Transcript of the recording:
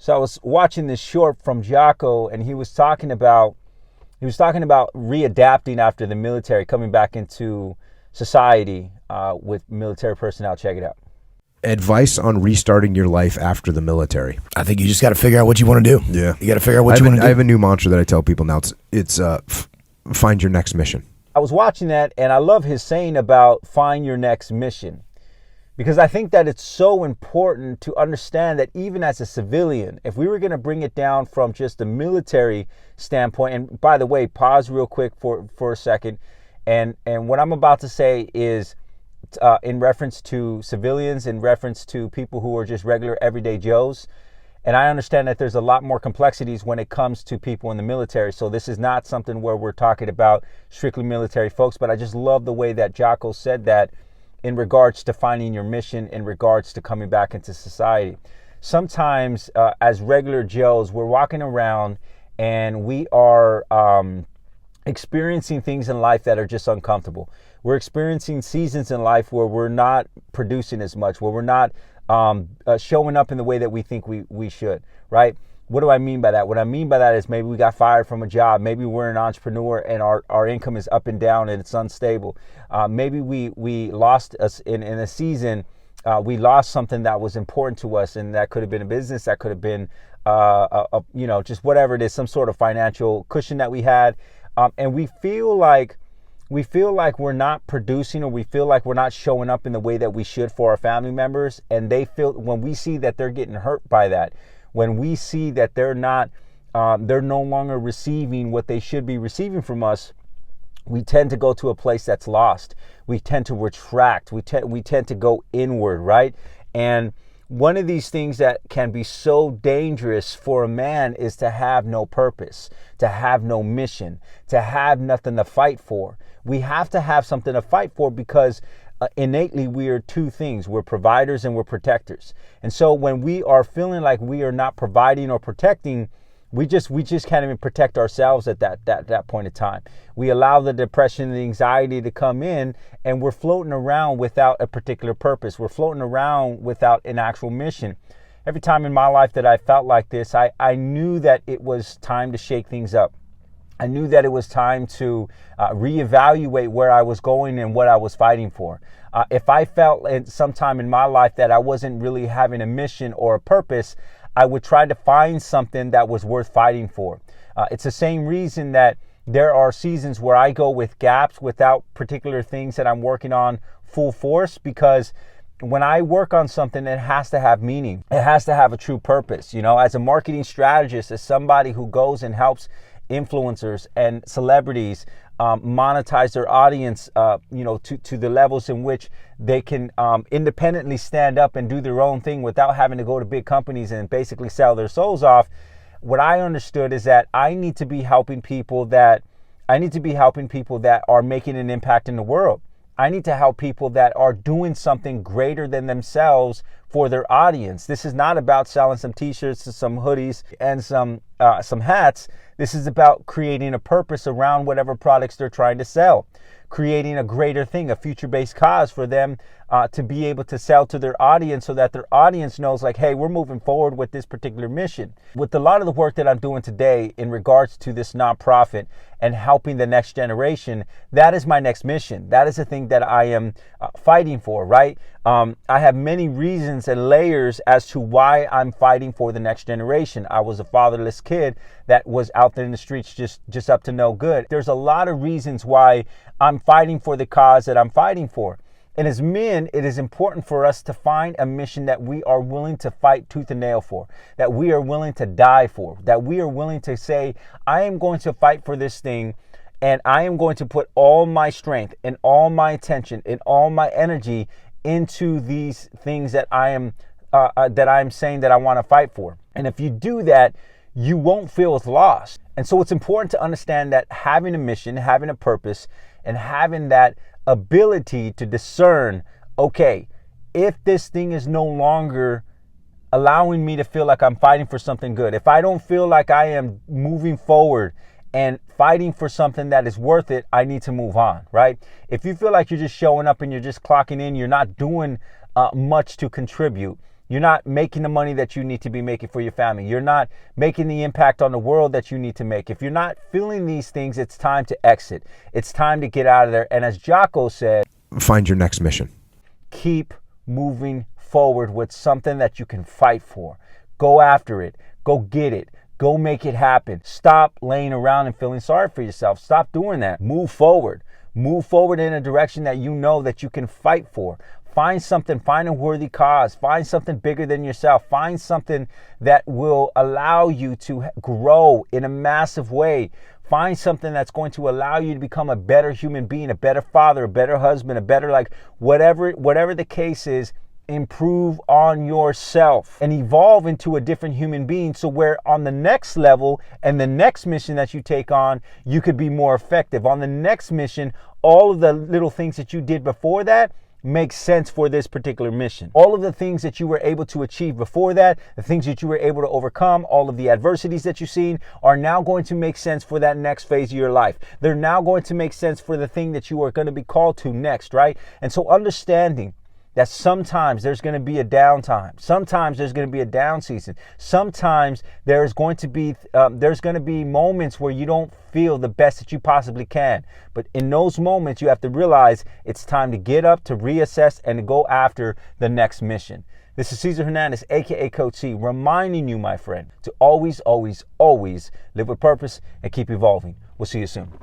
So I was watching this short from JOCKO, and he was talking about readapting after the military, coming back into society with military personnel. Check it out. Advice on restarting your life after the military. I think you just got to figure out what you want to do. Yeah. You got to figure out what you want to do. I have a new mantra that I tell people now. It's find your next mission. I was watching that, and I love his saying about find your next mission, because I think that it's so important to understand that even as a civilian, if we were going to bring it down from just the military standpoint, and by the way, pause real quick for a second, and what I'm about to say is in reference to civilians, in reference to people who are just regular everyday Joes. And I understand that there's a lot more complexities when it comes to people in the military. So this is not something where we're talking about strictly military folks, but I just love the way that JOCKO said that in regards to finding your mission, in regards to coming back into society. Sometimes as regular Joes, we're walking around and we are experiencing things in life that are just uncomfortable. We're experiencing seasons in life where we're not producing as much, where we're not showing up in the way that we think we should, right? What do I mean by that? What I mean by that is maybe we got fired from a job. Maybe we're an entrepreneur and our income is up and down and it's unstable. Maybe we lost us in a season. We lost something that was important to us, and that could have been a business. That could have been, just whatever it is, some sort of financial cushion that we had. And we feel like we're not producing, or we feel like we're not showing up in the way that we should for our family members. And they feel, when we see that they're getting hurt by that, when we see that they're no longer receiving what they should be receiving from us, we tend to go to a place that's lost. We tend to retract. We tend to go inward, right? And one of these things that can be so dangerous for a man is to have no purpose, to have no mission, to have nothing to fight for. We have to have something to fight for, because innately we are two things. We're providers and we're protectors. And so when we are feeling like we are not providing or protecting, we just can't even protect ourselves at that point in time. We allow the depression and the anxiety to come in, and we're floating around without a particular purpose. We're floating around without an actual mission. Every time in my life that I felt like this, I knew that it was time to shake things up. I knew that it was time to reevaluate where I was going and what I was fighting for. If I felt at some time in my life that I wasn't really having a mission or a purpose, I would try to find something that was worth fighting for. It's the same reason that there are seasons where I go with gaps without particular things that I'm working on full force, because when I work on something, it has to have meaning. It has to have a true purpose. As a marketing strategist, as somebody who goes and helps influencers and celebrities monetize their audience, to the levels in which they can independently stand up and do their own thing without having to go to big companies and basically sell their souls off. What I understood is that I need to be helping people that are making an impact in the world. I need to help people that are doing something greater than themselves for their audience. This is not about selling some t-shirts, some hoodies, and some hats. This is about creating a purpose around whatever products they're trying to sell, creating a greater thing, a future-based cause for them to be able to sell to their audience, so that their audience knows, like, hey, we're moving forward with this particular mission. With a lot of the work that I'm doing today in regards to this nonprofit and helping the next generation, that is my next mission. That is the thing that I am fighting for, right? I have many reasons and layers as to why I'm fighting for the next generation. I was a fatherless kid that was out there in the streets just up to no good. There's a lot of reasons why I'm fighting for the cause that I'm fighting for. And as men, it is important for us to find a mission that we are willing to fight tooth and nail for, that we are willing to die for, that we are willing to say, I am going to fight for this thing, and I am going to put all my strength and all my attention and all my energy into these things that I am saying that I want to fight for. And if you do that, you won't feel as lost. And so it's important to understand that having a mission, having a purpose, and having that ability to discern, okay, if this thing is no longer allowing me to feel like I'm fighting for something good, if I don't feel like I am moving forward and fighting for something that is worth it, I need to move on, right? If you feel like you're just showing up and you're just clocking in, you're not doing much to contribute, You're not making the money that you need to be making for your family. You're not making the impact on the world that you need to make. If you're not feeling these things, it's time to exit. It's time to get out of there. And as JOCKO said, find your next mission. Keep moving forward with something that you can fight for. Go after it. Go get it. Go make it happen. Stop laying around and feeling sorry for yourself. Stop doing that. Move forward. Move forward in a direction that you know that you can fight for. Find something, find a worthy cause, find something bigger than yourself, find something that will allow you to grow in a massive way. Find something that's going to allow you to become a better human being, a better father, a better husband, a better, whatever the case is. Improve on yourself and evolve into a different human being, so where on the next level and the next mission that you take on, you could be more effective. On the next mission, all of the little things that you did before that makes sense for this particular mission. All of the things that you were able to achieve before that, the things that you were able to overcome, all of the adversities that you've seen are now going to make sense for that next phase of your life. They're now going to make sense for the thing that you are going to be called to next, right? And so understanding that sometimes there's going to be a downtime. Sometimes there's going to be a down season. Sometimes there's going to be moments where you don't feel the best that you possibly can. But in those moments, you have to realize it's time to get up, to reassess, and to go after the next mission. This is Cesar Hernandez, aka Coach C, reminding you, my friend, to always, always, always live with purpose and keep evolving. We'll see you soon.